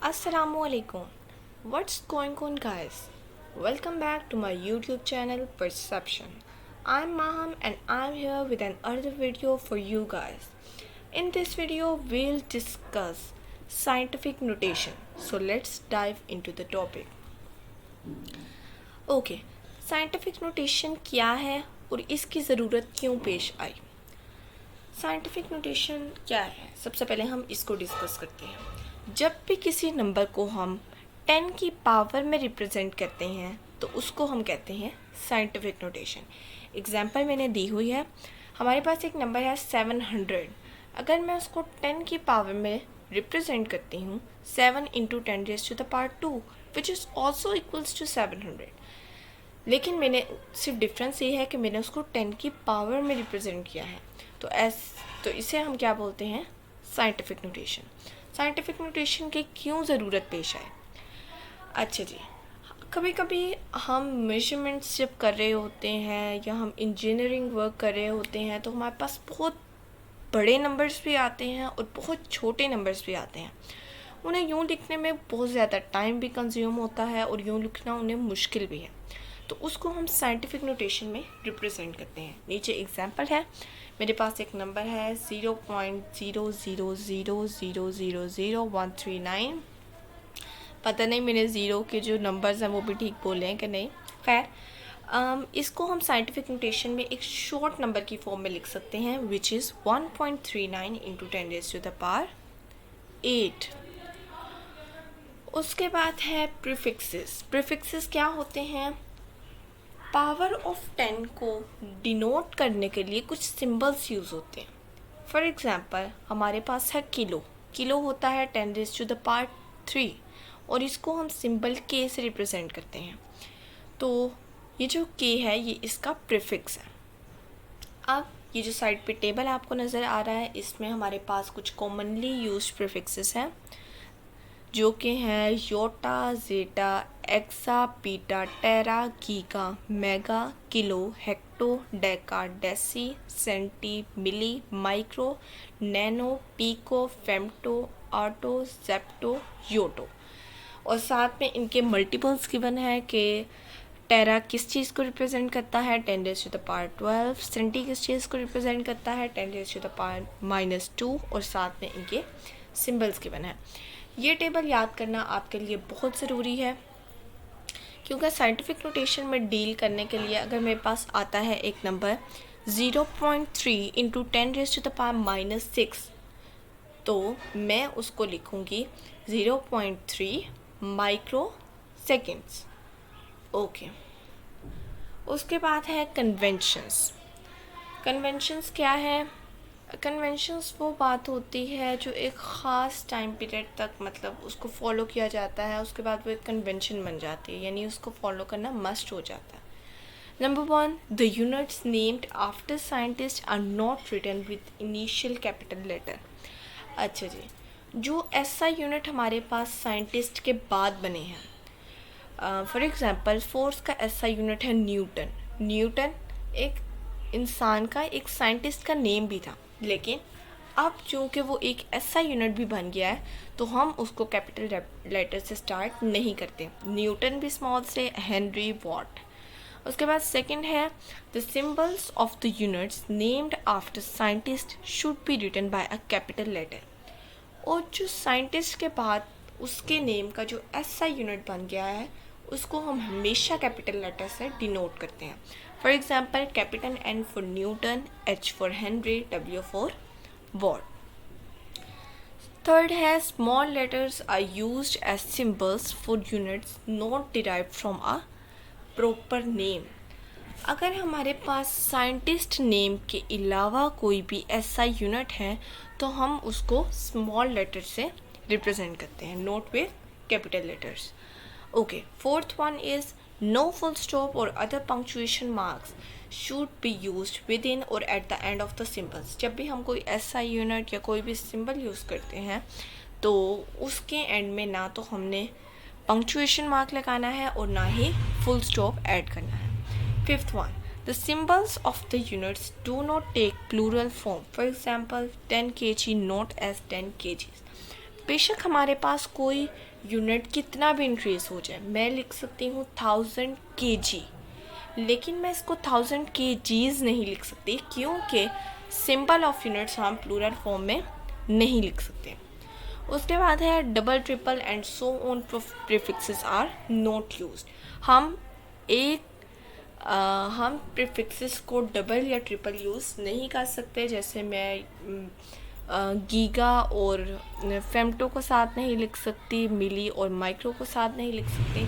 Assalamualaikum. What's going on, guys? Welcome back to my YouTube channel Perception. I'm Maham and I'm here with another video for you guys. In this video, we'll discuss scientific notation. So let's dive into the topic. Okay, scientific notation क्या है और इसकी ज़रूरत क्यों पेश आई? Scientific notation क्या है? सबसे पहले हम इसको डिस्कस करते हैं। जब भी किसी नंबर को हम 10 की पावर में रिप्रेजेंट करते हैं तो उसको हम कहते हैं साइंटिफिक नोटेशन। एग्जांपल मैंने दी हुई है, हमारे पास एक नंबर है 700। अगर मैं उसको 10 की पावर में रिप्रेजेंट करती हूँ 7 into 10 raise to the power 2 which is also equals to 700। लेकिन मैंने सिर्फ डिफरेंस ये है कि मैंने उसको 10 की पावर में रिप्रेजेंट किया है। तो इसे हम क्या बोलते हैं? Scientific notation. साइंटिफिक नोटेशन की क्यों ज़रूरत पेश आए? अच्छा जी, कभी कभी हम मेजरमेंट्स जब कर रहे होते हैं या हम इंजीनियरिंग वर्क कर रहे होते हैं तो हमारे पास बहुत बड़े नंबर्स भी आते हैं और बहुत छोटे नंबर्स भी आते हैं। उन्हें यूँ लिखने में बहुत ज़्यादा टाइम भी कंज्यूम होता है और यूँ लिखना उन्हें मुश्किल भी है, तो उसको हम साइंटिफिक नोटेशन में रिप्रेजेंट करते हैं। नीचे एग्जांपल है, मेरे पास एक नंबर है 0.0000000139। पता नहीं मैंने ज़ीरो के जो नंबर्स हैं वो भी ठीक बोले हैं कि नहीं। खैर, इसको हम साइंटिफिक नोटेशन में एक शॉर्ट नंबर की फॉर्म में लिख सकते हैं which is 1.39 into 10 raise to the power 8। उसके बाद है प्रीफिक्सेस। प्रीफिक्सेस क्या होते हैं? पावर ऑफ 10 को डिनोट करने के लिए कुछ सिंबल्स यूज़ होते हैं। फॉर एग्ज़ाम्पल, हमारे पास है किलो। किलो होता है 10 रेज़ टू द पावर 3 और इसको हम सिंबल के से रिप्रेजेंट करते हैं। तो ये जो के है ये इसका प्रीफिक्स है। अब ये जो साइड पे टेबल आपको नज़र आ रहा है इसमें हमारे पास कुछ कॉमनली यूज्ड प्रीफिक्सेस हैं जो कि हैं Yotta, zetta, exa, peta, tera, giga, mega, kilo, hecto, deca, deci, centi, milli, micro, nano, pico, femto, atto, zepto, yocto. और साथ में इनके मल्टीपल्स गिवन है कि टेरा किस चीज़ को रिप्रेजेंट करता है 10 raise to the power 12, centi किस चीज़ को रिप्रेजेंट करता है 10 रेज़ टू द पावर -2 और साथ में इनके सिंबल्स गिवन है। ये टेबल याद करना आपके लिए बहुत ज़रूरी है क्योंकि साइंटिफिक नोटेशन में डील करने के लिए अगर मेरे पास आता है एक number 0.3 into 10 raise to the power -6 तो मैं उसको लिखूँगी 0.3 माइक्रो सेकेंड्स। ओके, उसके बाद है कन्वेंशंस। कन्वेंशंस क्या है? कन्वेंशंस वो बात होती है जो एक ख़ास टाइम पीरियड तक मतलब उसको फॉलो किया जाता है, उसके बाद वो एक कन्वेंशन बन जाती है, यानी उसको फॉलो करना मस्ट हो जाता है। Number 1, the units named after scientist are not written with initial capital letter. अच्छा जी, जो ऐसा यूनिट हमारे पास साइंटिस्ट के बाद बने हैं, फॉर एग्ज़ाम्पल फोर्स का ऐसा यूनिट है न्यूटन। न्यूटन एक इंसान का, एक साइंटिस्ट का नेम भी था, लेकिन अब चूँकि वो एक ऐसा यूनिट भी बन गया है तो हम उसको कैपिटल लेटर से स्टार्ट नहीं करते। न्यूटन भी स्मॉल से, हेनरी, वॉट। उसके बाद सेकंड है the symbols of the units named after scientist should be written by a capital letter. और जो साइंटिस्ट के बाद उसके नेम का जो ऐसा यूनिट बन गया है उसको हम हमेशा कैपिटल लेटर से डिनोट करते हैं। For example, capital N for Newton, H for Henry, W for Watt. Third है small letters are used as symbols for units not derived from a proper name. अगर हमारे पास साइंटिस्ट नेम के अलावा कोई भी ऐसा यूनिट है तो हम उसको स्मॉल लेटर से रिप्रेजेंट करते हैं, not with capital letters. Okay, fourth one is no full stop or other punctuation marks should be used within or at the end of the symbols। जब भी हम कोई ऐसा यूनिट या कोई भी सिंबल यूज़ करते हैं तो उसके एंड में ना तो हमने पंक्चुएशन मार्क लगाना है और ना ही फुल स्टॉप ऐड करना है। Fifth one, the symbols of the units do not take plural form. For example 10 kg not as 10 kgs। बेशक हमारे पास कोई यूनिट कितना भी इंक्रीज हो जाए, मैं लिख सकती हूँ 1000 kg, लेकिन मैं इसको 1000 kgs नहीं लिख सकती, क्योंकि सिंबल ऑफ यूनिट्स हम प्लूरल फॉर्म में नहीं लिख सकते। उसके बाद है double, triple and so on prefixes are not used. हम प्रीफिक्सेस को डबल या ट्रिपल यूज़ नहीं कर सकते। जैसे मैं गीगा और फेमटो को साथ नहीं लिख सकती, मिली और माइक्रो को साथ नहीं लिख सकती।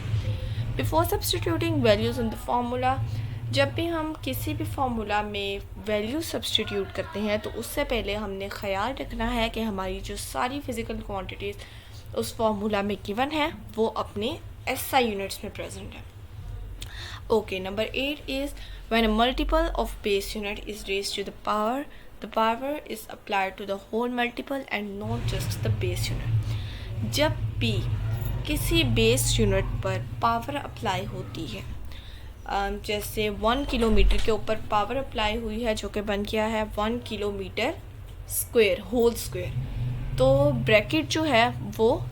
Before substituting values in the formula, जब भी हम किसी भी फार्मूला में वैल्यू सब्सटीट्यूट करते हैं तो उससे पहले हमने ख्याल रखना है कि हमारी जो सारी फिज़िकल क्वांटिटीज़ उस फार्मूला में गिवन है वो अपने SI यूनिट्स में प्रेजेंट है। Okay, number 8 is when a multiple of base unit is raised to the power is applied to the whole multiple and not just the base unit. जब भी किसी base unit पर power apply होती है, जैसे 1 kilometre के ऊपर power apply हुई है जो कि बन गया है 1 किलोमीटर स्क्वायर होल स्क्वायर, तो ब्रैकेट जो है वो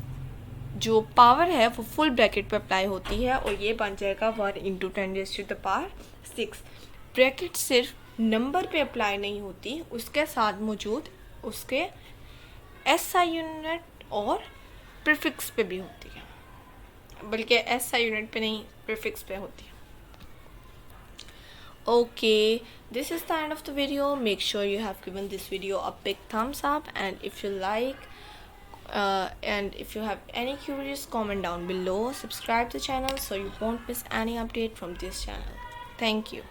जो पावर है वो फुल ब्रैकेट पे अप्लाई होती है और ये बन जाएगा 1 × 10⁶। ब्रैकेट सिर्फ नंबर पे अप्लाई नहीं होती, उसके साथ मौजूद उसके SI यूनिट और प्रीफिक्स पे भी होती है, बल्कि SI यूनिट पे नहीं, प्रीफिक्स पे होती है। Okay, this is the end of the video. Make sure you have given this video a big thumbs up, and if you like and if you have any queries, comment down below. Subscribe to the channel so you won't miss any update from this channel. Thank you.